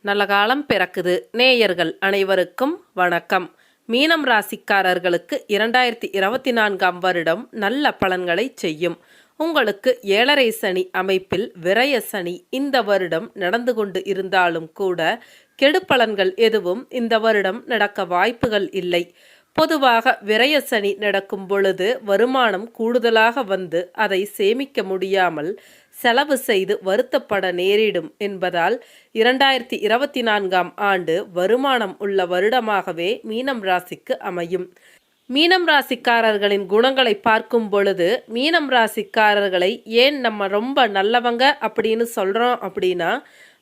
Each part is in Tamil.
நல்ல காலம் பிறக்குது. நேயர்கள் அனைவருக்கும் வணக்கம். மீனம் ராசிக்காரர்களுக்கு 2024ஆம் வருடம் நல்ல பலன்களை செய்யும். உங்களுக்கு 7.5 சனி அமைப்பில் விரய சனி இந்த வருடம் நடந்து கொண்டு இருந்தாலும் கூட கெடு பலன்கள் எதுவும் இந்த வருடம் நடக்க வாய்ப்புகள் இல்லை. பொதுவாக விரய சனி நடக்கும் பொழுது வருமானம் கூடுதலாக வந்து அதை சேமிக்க முடியாமல் செலவு செய்து வருத்தப்பட நேரிடும் என்பதால் 2024ஆம் ஆண்டு வருமானம் உள்ள வருடமாகவே மீனம் ராசிக்கு அமையும். மீனம் ராசிக்காரர்களின் குணங்களை பார்க்கும் பொழுது மீனம் ராசிக்காரர்களை ஏன் நம்ம ரொம்ப நல்லவங்க அப்படின்னு சொல்கிறோம் அப்படின்னா,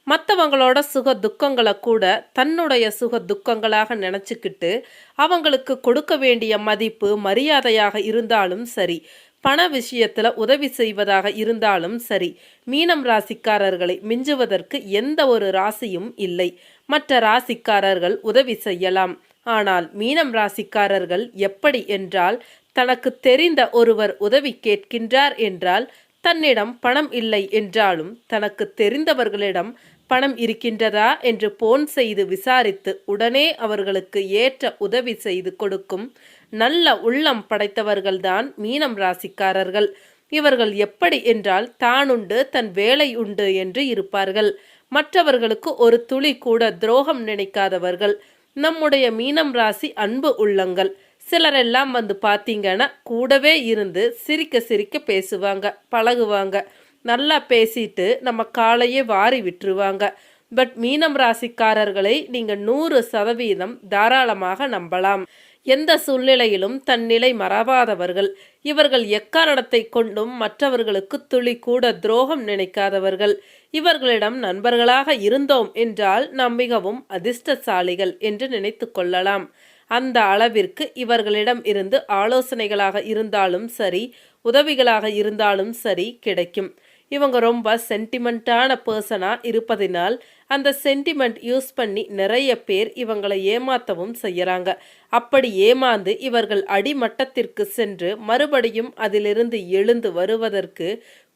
மற்றவங்களோட சுக துக்கங்களை கூட தன்னுடைய சுக துக்கங்களாக நினச்சிக்கிட்டு அவங்களுக்கு கொடுக்க வேண்டிய மதிப்பு மரியாதையாக இருந்தாலும் சரி, பண விஷயத்தில் உதவி செய்வதாக இருந்தாலும் சரி, மீனம் ராசிக்காரர்களை மிஞ்சுவதற்கு எந்த ஒரு ராசியும் இல்லை. மற்ற ராசிக்காரர்கள் உதவி செய்யலாம், ஆனால் மீனம் ராசிக்காரர்கள் எப்படி என்றால், தனக்கு தெரிந்த ஒருவர் உதவி கேட்கின்றார் என்றால் தன்னிடம் பணம் இல்லை என்றாலும் தனக்கு தெரிந்தவர்களிடம் பணம் இருக்கின்றதா என்று போன் செய்து விசாரித்து உடனே அவர்களுக்கு ஏற்ற உதவி செய்து கொடுக்கும் நல்ல உள்ளம் படைத்தவர்கள்தான் மீனம் ராசிக்காரர்கள். இவர்கள் எப்படி என்றால், தானுண்டு தன் வேலை உண்டு என்று இருப்பார்கள். மற்றவர்களுக்கு ஒரு துளி கூட துரோகம் நினைக்காதவர்கள். நம்முடைய மீனம் ராசி அன்பு உள்ளங்கள். சிலரெல்லாம் வந்து பார்த்தீங்கன்னா கூடவே இருந்து சிரிக்க சிரிக்க பேசுவாங்க, பழகுவாங்க, நல்லா பேசிட்டு நம்ம காலையே வாரி விட்டுருவாங்க. பட் மீனம் ராசிக்காரர்களை நீங்கள் 100% தாராளமாக நம்பலாம். எந்த சூழ்நிலையிலும் தன் நிலை மறவாதவர்கள். இவர்கள் எக்காரணத்தை கொண்டும் மற்றவர்களுக்கு துளி கூட துரோகம் நினைக்காதவர்கள். இவர்களிடம் நண்பர்களாக இருந்தோம் என்றால் நாம் மிகவும் அதிர்ஷ்டசாலிகள் என்று நினைத்து கொள்ளலாம். அந்த அளவிற்கு இவர்களிடம் இருந்து ஆலோசனைகளாக இருந்தாலும் சரி, உதவிகளாக இருந்தாலும் சரி கிடைக்கும். இவங்க ரொம்ப சென்டிமெண்ட்டான பர்சனாக இருப்பதினால் அந்த சென்டிமெண்ட் யூஸ் பண்ணி நிறைய பேர் இவங்களை ஏமாற்றவும் செய்கிறாங்க. அப்படி ஏமாந்து இவர்கள் அடிமட்டத்திற்கு சென்று மறுபடியும் அதிலிருந்து எழுந்து வருவதற்கு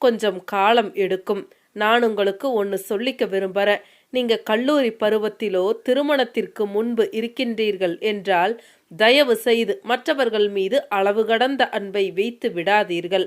கொஞ்சம் காலம் எடுக்கும். நான் உங்களுக்கு ஒன்று சொல்லிக்க விரும்புகிறேன். நீங்கள் கல்லூரி பருவத்திலோ திருமணத்திற்கு முன்பு இருக்கின்றீர்கள் என்றால் தயவு செய்து மற்றவர்கள் மீது அளவு கடந்த அன்பை வைத்து விடாதீர்கள்.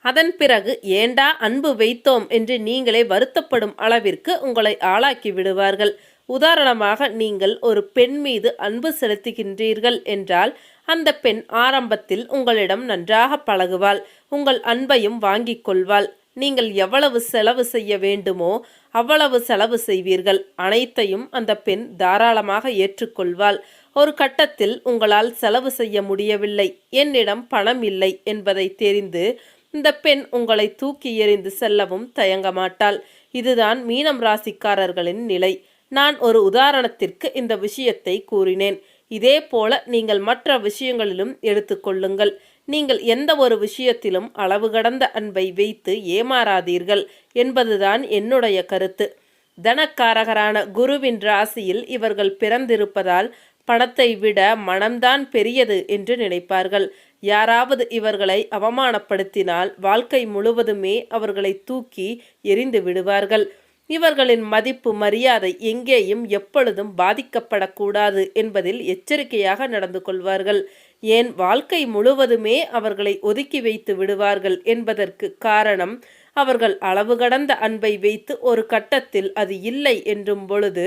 அதன் பிறகு ஏண்டா அன்பு வைத்தோம் என்று நீங்களே வருத்தப்படும் அளவிற்கு உங்களை ஆளாக்கி விடுவார்கள். உதாரணமாக, நீங்கள் ஒரு பெண் மீது அன்பு செலுத்துகின்றீர்கள் என்றால் அந்த பெண் ஆரம்பத்தில் உங்களிடம் நன்றாக பழகுவாள், உங்கள் அன்பையும் வாங்கிக் கொள்வாள். நீங்கள் எவ்வளவு செலவு செய்ய வேண்டுமோ அவ்வளவு செலவு செய்வீர்கள். அனைத்தையும் அந்த பெண் தாராளமாக ஏற்றுக்கொள்வாள். ஒரு கட்டத்தில் உங்களால் செலவு செய்ய முடியவில்லை, என்னிடம் பணம் இல்லை என்பதை தெரிந்து இந்த பெண் உங்களை தூக்கி எறிந்து செல்லவும் தயங்க மாட்டாள். இதுதான் மீனம் ராசிக்காரர்களின் நிலை. நான் ஒரு உதாரணத்திற்கு இந்த விஷயத்தை கூறினேன். இதே போல நீங்கள் மற்ற விஷயங்களிலும் எடுத்துக்கொள்ளுங்கள். நீங்கள் எந்த ஒரு விஷயத்திலும் அளவு கடந்த அன்பை வைத்து ஏமாறாதீர்கள் என்பதுதான் என்னுடைய கருத்து. தனக்காரகரான குருவின் ராசியில் இவர்கள் பிறந்திருப்பதால் பணத்தை விட மனம்தான் பெரியது என்று நினைப்பார்கள். யாராவது இவர்களை அவமானப்படுத்தினால் வாழ்க்கை முழுவதுமே அவர்களை தூக்கி எறிந்து விடுவார்கள். இவர்களின் மதிப்பு மரியாதை எங்கேயும் எப்பொழுதும் பாதிக்கப்படக்கூடாது என்பதில் எச்சரிக்கையாக நடந்து கொள்வார்கள். ஏன் வாழ்க்கை முழுவதுமே அவர்களை ஒதுக்கி வைத்து விடுவார்கள் என்பதற்கு காரணம், அவர்கள் அளவு கடந்த அன்பை வைத்து ஒரு கட்டத்தில் அது இல்லை என்றும் பொழுது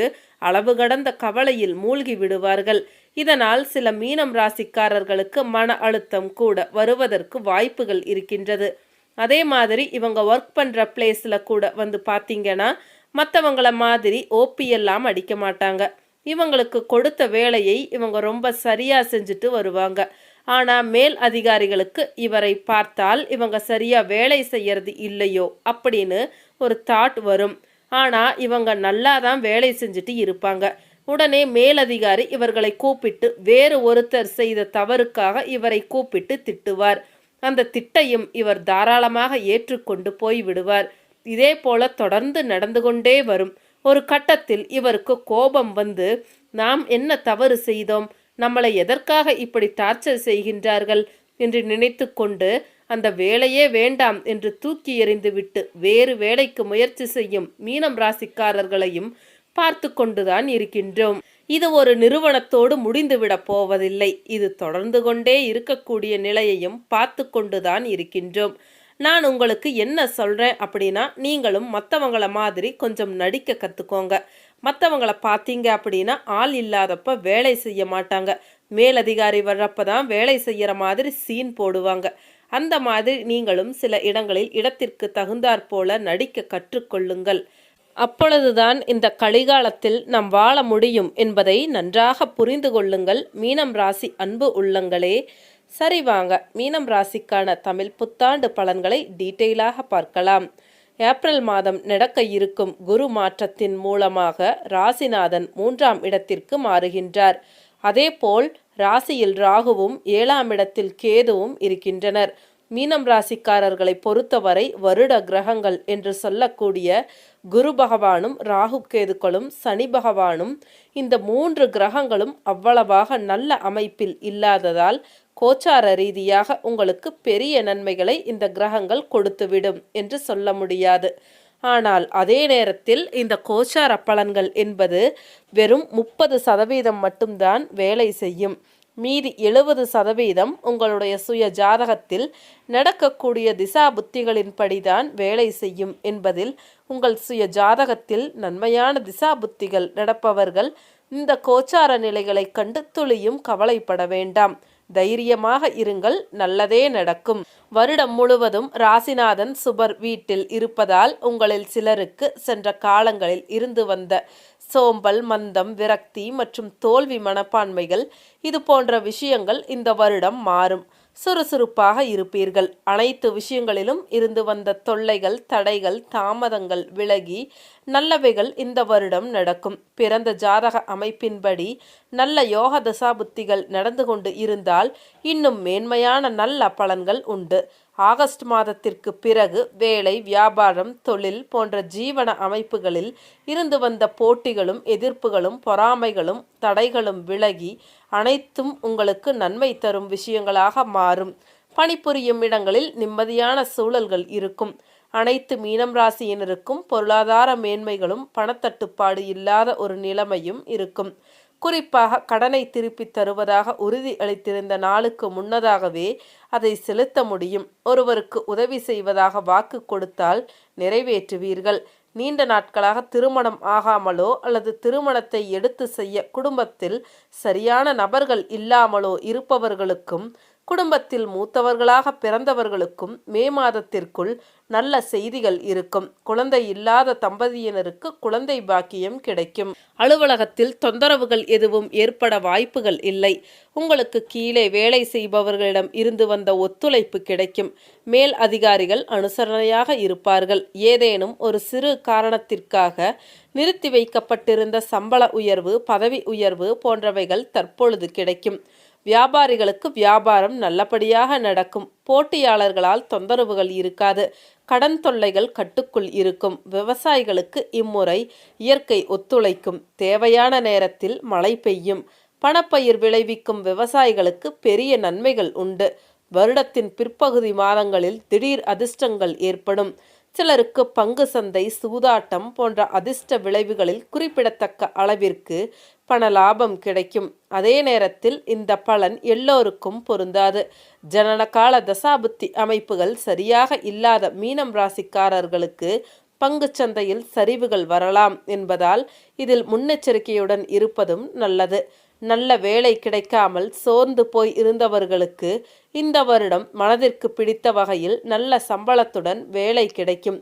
அளவு கடந்த கவலையில் மூழ்கி விடுவார்கள். இதனால் சில மீனம் ராசிக்காரர்களுக்கு மன அழுத்தம் கூட வருவதற்கு வாய்ப்புகள் இருக்கின்றது. அதே மாதிரி இவங்க ஒர்க் பண்ணுற பிளேஸில் கூட வந்து பார்த்தீங்கன்னா மற்றவங்கள மாதிரி ஓபி எல்லாம் அடிக்க மாட்டாங்க. இவங்களுக்கு கொடுத்த வேலையை இவங்க ரொம்ப சரியாக செஞ்சுட்டு வருவாங்க. ஆனால் மேல் அதிகாரிகளுக்கு இவரை பார்த்தால் இவங்க சரியாக வேலை செய்யறது இல்லையோ அப்படின்னு ஒரு தாட் வரும். ஆனால் இவங்க நல்லா தான் வேலை செஞ்சுட்டு இருப்பாங்க. உடனே மேலதிகாரி இவர்களை கூப்பிட்டு வேறு ஒருத்தர் செய்த தவறுக்காக இவரை கூப்பிட்டு திட்டுவார். அந்த திட்டையும் இவர் தாராளமாக ஏற்றுக்கொண்டு போய் விடுவார். இதே போல தொடர்ந்து நடந்து கொண்டே வரும். ஒரு கட்டத்தில் இவருக்கு கோபம் வந்து, நாம் என்ன தவறு செய்தோம், நம்மளை எதற்காக இப்படி டார்ச்சர் செய்கின்றார்கள் என்று நினைத்து கொண்டு அந்த வேலையே வேண்டாம் என்று தூக்கி எறிந்துவிட்டு வேறு வேலைக்கு முயற்சி செய்யும் மீனம் ராசிக்காரர்களையும் பார்த்து கொண்டுதான் இருக்கின்றோம். இது ஒரு நிறுவனத்தோடு முடிந்துவிடப் போவதில்லை. இது தொடர்ந்து கொண்டே இருக்கக்கூடிய நிலையையும் பார்த்து கொண்டுதான் இருக்கின்றோம். நான் உங்களுக்கு என்ன சொல்றேன் அப்படின்னா, நீங்களும் மற்றவங்கள மாதிரி கொஞ்சம் நடிக்க கற்றுக்கோங்க. மற்றவங்கள பார்த்தீங்க அப்படின்னா ஆள் இல்லாதப்ப வேலை செய்ய மாட்டாங்க. மேலதிகாரி வர்றப்ப தான் வேலை செய்கிற மாதிரி சீன் போடுவாங்க. அந்த மாதிரி நீங்களும் சில இடங்களில் இடத்திற்கு தகுந்தாற் போல நடிக்க கற்றுக்கொள்ளுங்கள். அப்பொழுதுதான் இந்த கலிகாலத்தில் நாம் வாழ முடியும் என்பதை நன்றாக புரிந்து கொள்ளுங்கள். மீனம் ராசி அன்பு உள்ளங்களே, சரி வாங்க மீனம் ராசிக்கான தமிழ் புத்தாண்டு பலன்களை டீட்டெயிலாக பார்க்கலாம். ஏப்ரல் மாதம் நடக்க இருக்கும் குரு மாற்றத்தின் மூலமாக ராசிநாதன் 3ஆம் இடத்திற்கு மாறுகின்றார். அதேபோல் ராசியில் ராகுவும் 7ஆம் இடத்தில் கேதுவும் இருக்கின்றனர். மீனம் ராசிக்காரர்களை பொறுத்தவரை வருட கிரகங்கள் என்று சொல்லக்கூடிய குரு பகவானும் ராகு கேதுக்களும் சனி பகவானும் இந்த 3 கிரகங்களும் அவ்வளவாக நல்ல அமைப்பில் இல்லாததால் கோச்சார ரீதியாக உங்களுக்கு பெரிய நன்மைகளை இந்த கிரகங்கள் கொடுத்துவிடும் என்று சொல்ல முடியாது. ஆனால் அதே நேரத்தில் இந்த கோச்சார பலன்கள் என்பது வெறும் 30% மட்டும்தான் வேலை செய்யும். மீதி 70% உங்களுடைய சுய ஜாதகத்தில் நடக்கக்கூடிய திசா புத்திகளின்படிதான் வேலை செய்யும் என்பதில் உங்கள் சுய ஜாதகத்தில் நன்மையான திசா புத்திகள் நடப்பவர்கள் இந்த கோச்சார நிலைகளை கண்டு துளியும் கவலைப்பட வேண்டாம். தைரியமாக இருங்கள், நல்லதே நடக்கும். வருடம் முழுவதும் ராசிநாதன் சுபர் வீட்டில் இருப்பதால் உங்களில் சிலருக்கு சென்ற காலங்களில் இருந்து வந்த சோம்பல், மந்தம், விரக்தி மற்றும் தோல்வி மனப்பான்மைகள் இது போன்ற விஷயங்கள் இந்த வருடம் மாறும். சுறுசுறுப்பாக இருப்பீர்கள். அனைத்து விஷயங்களிலும் இருந்து வந்த தொல்லைகள், தடைகள், தாமதங்கள் விலகி நல்லவைகள் இந்த வருடம் நடக்கும். பிறந்த ஜாதக அமைப்பின்படி நல்ல யோக தசாபுத்திகள் நடந்து கொண்டு இருந்தால் இன்னும் மேன்மையான நல்ல பலன்கள் உண்டு. ஆகஸ்ட் மாதத்திற்கு பிறகு வேலை, வியாபாரம், தொழில் போன்ற ஜீவன அமைப்புகளில் இருந்து வந்த போட்டிகளும் எதிர்ப்புகளும் பொறாமைகளும் தடைகளும் விலகி அனைத்தும் உங்களுக்கு நன்மை தரும் விஷயங்களாக மாறும். பணிபுரியும் இடங்களில் நிம்மதியான சூழல்கள் இருக்கும். அனைத்து மீனம் ராசியினருக்கும் பொருளாதார மேன்மைகளும் பணத்தட்டுப்பாடு இல்லாத ஒரு நிலைமையும் இருக்கும். குறிப்பாக கடனை திருப்பி தருவதாக உறுதி அளித்திருந்த நாளுக்கு முன்னதாகவே அதை செலுத்த முடியும். ஒருவருக்கு உதவி செய்வதாக வாக்கு கொடுத்தால் நிறைவேற்றுவீர்கள். நீண்ட நாட்களாக திருமணம் ஆகாமலோ அல்லது திருமணத்தை எடுத்து செய்ய குடும்பத்தில் சரியான நபர்கள் இல்லாமலோ இருப்பவர்களுக்கும் குடும்பத்தில் மூத்தவர்களாக பிறந்தவர்களுக்கும் மே மாதத்திற்குள் நல்ல செய்திகள் இருக்கும். குழந்தை இல்லாத தம்பதியினருக்கு குழந்தை பாக்கியம் கிடைக்கும். அலுவலகத்தில் தொந்தரவுகள் எதுவும் ஏற்பட வாய்ப்புகள் இல்லை. உங்களுக்கு கீழே வேலை செய்பவர்களிடம் இருந்து வந்த ஒத்துழைப்பு கிடைக்கும். மேல் அதிகாரிகள் அனுசரணையாக இருப்பார்கள். ஏதேனும் ஒரு சிறு காரணத்திற்காக நிறுத்தி வைக்கப்பட்டிருந்த சம்பள உயர்வு, பதவி உயர்வு போன்றவைகள் தற்பொழுது கிடைக்கும். வியாபாரிகளுக்கு வியாபாரம் நல்லபடியாக நடக்கும். போட்டியாளர்களால் தொந்தரவுகள் இருக்காது. கடன் தொல்லைகள் கட்டுக்குள் இருக்கும். விவசாயிகளுக்கு இம்முறை இயற்கை ஒத்துழைக்கும். தேவையான நேரத்தில் மழை பெய்யும். பணப்பயிர் விளைவிக்கும் விவசாயிகளுக்கு பெரிய நன்மைகள் உண்டு. வருடத்தின் பிற்பகுதி மாதங்களில் திடீர் அதிர்ஷ்டங்கள் ஏற்படும். சிலருக்கு பங்கு சந்தை, சூதாட்டம் போன்ற அதிர்ஷ்ட விளைவுகளில் குறிப்பிடத்தக்க அளவிற்கு பண லாபம் கிடைக்கும். அதே நேரத்தில் இந்த பலன் எல்லோருக்கும் பொருந்தாது. ஜனனகால தசாபுத்தி அமைப்புகள் சரியாக இல்லாத மீனம் ராசிக்காரர்களுக்கு பங்கு சந்தையில் சரிவுகள் வரலாம் என்பதால் இதில் முன்னெச்சரிக்கையுடன் இருப்பதும் நல்லது. நல்ல வேலை கிடைக்காமல் சோர்ந்து போய் இருந்தவர்களுக்கு இந்த வருடம் மனதிற்கு பிடித்த வகையில் நல்ல சம்பளத்துடன் வேலை கிடைக்கும்.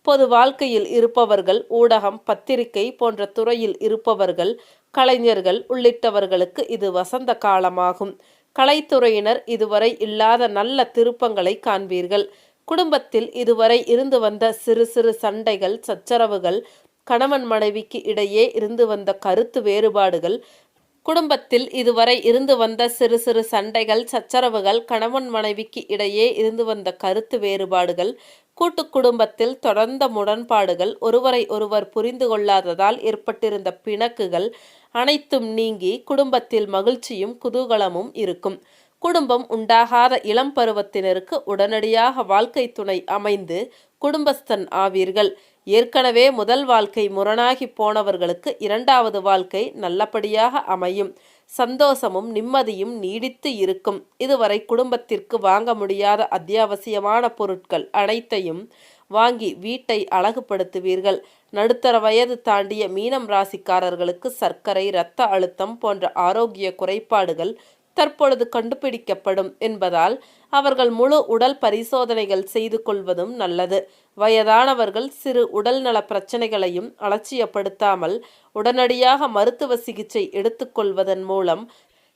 பொது வாழ்க்கையில் இருப்பவர்கள், ஊடகம், பத்திரிகை போன்ற துறையில் இருப்பவர்கள், கலைஞர்கள் உள்ளிட்டவர்களுக்கு இது வசந்த காலமாகும். கலைத்துறையினர் இதுவரை இல்லாத நல்ல திருப்பங்களை காண்பீர்கள். குடும்பத்தில் இதுவரை இருந்து வந்த சிறு சிறு சண்டைகள், சச்சரவுகள், கணவன் மனைவிக்கு இடையே இருந்து வந்த கருத்து வேறுபாடுகள், குடும்பத்தில் இதுவரை இருந்து வந்த சிறு சிறு சண்டைகள், சச்சரவுகள், கணவன் மனைவிக்கு இடையே இருந்து வந்த கருத்து வேறுபாடுகள், கூட்டு குடும்பத்தில் தொடர்ந்த முரண்பாடுகள், ஒருவரை ஒருவர் புரிந்து கொள்ளாததால் ஏற்பட்டிருந்த பிணக்குகள் அனைத்தும் நீங்கி குடும்பத்தில் மகிழ்ச்சியும் குதூகலமும் இருக்கும். குடும்பம் உண்டாகாத இளம் பருவத்தினருக்கு உடனடியாக வாழ்க்கை துணை அமைந்து குடும்பஸ்தன் ஆவீர்கள். ஏற்கனவே முதல் வாழ்க்கை முரணாகி போனவர்களுக்கு இரண்டாவது வாழ்க்கை நல்லபடியாக அமையும். சந்தோஷமும் நிம்மதியும் நீடித்து இருக்கும். இதுவரை குடும்பத்திற்கு வாங்க முடியாத அத்தியாவசியமான பொருட்கள் அனைத்தையும் வாங்கி வீட்டை அழகுபடுத்துவீர்கள். நடுத்தர வயது தாண்டிய மீனம் ராசிக்காரர்களுக்கு சர்க்கரை, இரத்த அழுத்தம் போன்ற ஆரோக்கிய குறைபாடுகள் தற்பொழுது கண்டுபிடிக்கப்படும் என்பதால் அவர்கள் முழு உடல் பரிசோதனைகள் செய்து கொள்வதும் நல்லது. வயதானவர்கள் சிறு உடல்நல பிரச்சனைகளையும் அலட்சியப்படுத்தாமல் உடனடியாக மருத்துவ சிகிச்சை எடுத்துக்கொள்வதன் மூலம்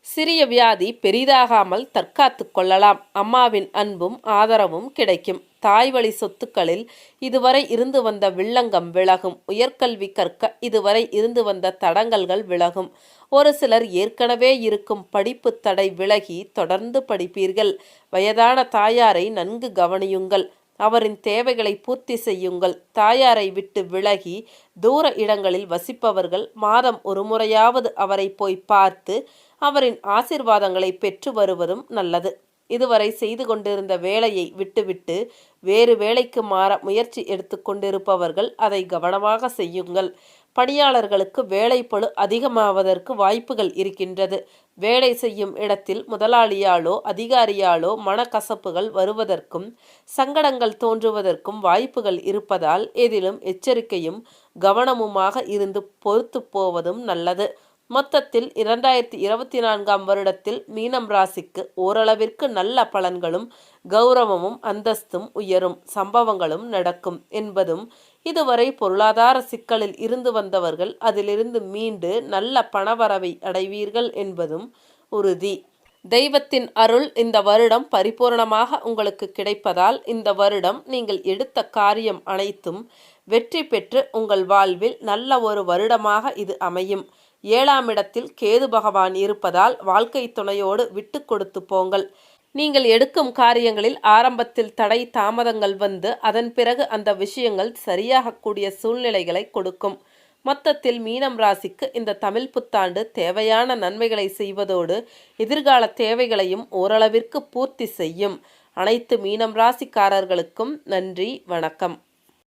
சிறிய வியாதி பெரிதாகாமல் தற்காத்து கொள்ளலாம். அம்மாவின் அன்பும் ஆதரவும் கிடைக்கும். தாய்வழி சொத்துக்களில் இதுவரை இருந்து வந்த வில்லங்கம் விலகும். உயர்கல்வி கற்க இதுவரை இருந்து வந்த தடங்கல்கள் விலகும். ஒரு சிலர் ஏற்கனவே இருக்கும் படிப்பு தடை விலகி தொடர்ந்து படிப்பீர்கள். வயதான தாயாரை நன்கு கவனியுங்கள். அவரின் தேவைகளை பூர்த்தி செய்யுங்கள். தாயாரை விட்டு விலகி தூர இடங்களில் வசிப்பவர்கள் மாதம் ஒரு முறையாவது அவரை போய் பார்த்து அவரின் ஆசீர்வாதங்களை பெற்று வருவதும் நல்லது. இதுவரை செய்து கொண்டிருந்த வேலையை விட்டுவிட்டு வேறு வேலைக்கு மாற முயற்சி எடுத்து கொண்டிருப்பவர்கள் அதை கவனமாக செய்யுங்கள். பணியாளர்களுக்கு வேலைப்பளு அதிகமாவதற்கு வாய்ப்புகள் இருக்கின்றது. வேலை செய்யும் இடத்தில் முதலாளியாலோ அதிகாரியாலோ மனக்கசப்புகள் வருவதற்கும் சங்கடங்கள் தோன்றுவதற்கும் வாய்ப்புகள் இருப்பதால் எதிலும் எச்சரிக்கையும் கவனமுமாக இருந்து பொறுத்து போவதும் நல்லது. மொத்தத்தில் 2024ஆம் வருடத்தில் மீனம் ராசிக்கு ஓரளவிற்கு நல்ல பலன்களும் கௌரவமும் அந்தஸ்தும் உயரும் சம்பவங்களும் நடக்கும் என்பதும், இதுவரை பொருளாதார சிக்கலில் இருந்து வந்தவர்கள் அதிலிருந்து மீண்டு நல்ல பணவரவை அடைவீர்கள் என்பதும் உறுதி. தெய்வத்தின் அருள் இந்த வருடம் பரிபூர்ணமாக உங்களுக்கு கிடைப்பதால் இந்த வருடம் நீங்கள் எடுத்த காரியம் அனைத்தும் வெற்றி பெற்று உங்கள் வாழ்வில் நல்ல ஒரு வருடமாக இது அமையும். 7ஆம் இடத்தில் கேது பகவான் இருப்பதால் வாழ்க்கை துணையோடு விட்டு கொடுத்து போங்கள். நீங்கள் எடுக்கும் காரியங்களில் ஆரம்பத்தில் தடை தாமதங்கள் வந்து அதன் பிறகு அந்த விஷயங்கள் சரியாகக்கூடிய சூழ்நிலைகளை கொடுக்கும். மொத்தத்தில் மீனம் ராசிக்கு இந்த தமிழ் புத்தாண்டு தேவையான நன்மைகளை செய்வதோடு எதிர்கால தேவைகளையும் ஓரளவிற்கு பூர்த்தி செய்யும். அனைத்து மீனம் ராசிக்காரர்களுக்கும் நன்றி, வணக்கம்.